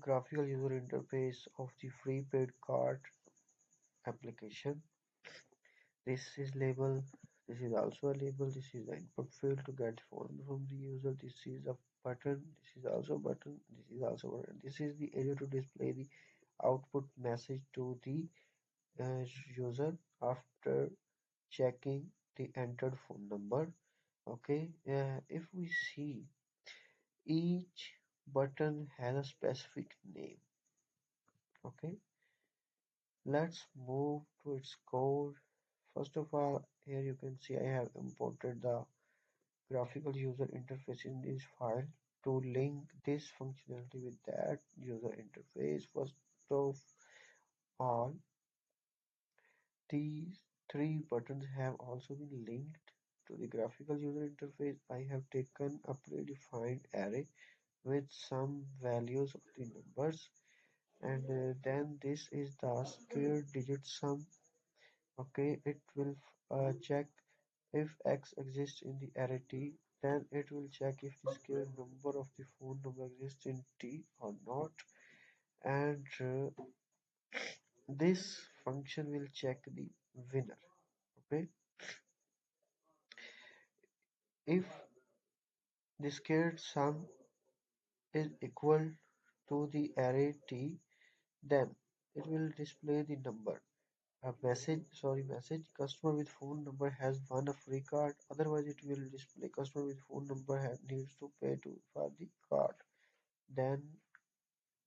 graphical user interface of the free paid card application. This is label. This is also a label. This is the input field to get the phone number from the user. This is a button. This is also a button. This is also a button. This is the area to display the output message to the user after checking the entered phone number. Okay, if we see each button has a specific name. Okay, let's move to its code. First of all, here you can see I have imported the graphical user interface in this file to link this functionality with that user interface. First of all, these three buttons have also been linked to the graphical user interface. I have taken a predefined array with some values of the numbers, and then this is the square digit sum. Okay, it will check if X exists in the array T, then it will check if the square number of the phone number exists in T or not, and this function will check the winner. Okay, if the squared sum is equal to the array T, then it will display the number. A message customer with phone number has won a free card, otherwise it will display customer with phone number needs to pay for the card. Then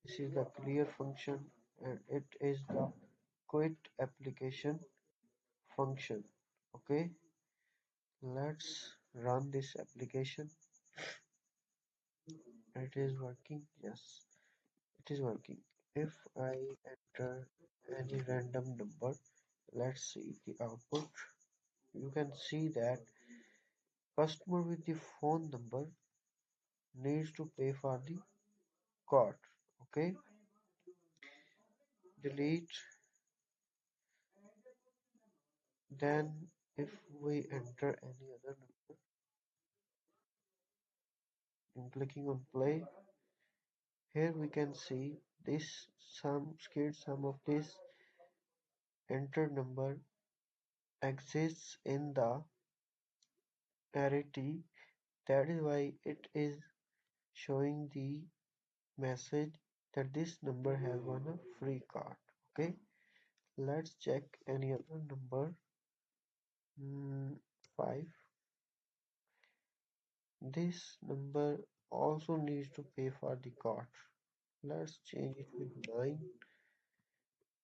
this is the clear function, and it is the quit application function. Okay, let's run this application. It is working. Yes, it is working. If I enter any random number, let's see the output. You can see that customer with the phone number needs to pay for the card. Okay, delete. Then if we enter any other number and clicking on play, here we can see this scared sum of this entered number exists in the array T. That is why it is showing the message that this number has won a free card. Okay, let's check any other number. 5. This number also needs to pay for the card. Let's change it with 9.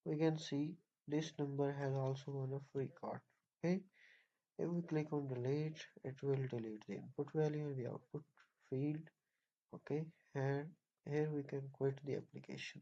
We can see this number has also won a free card. Okay, if we click on delete, it will delete the input value in the output field. Okay, and here we can quit the application.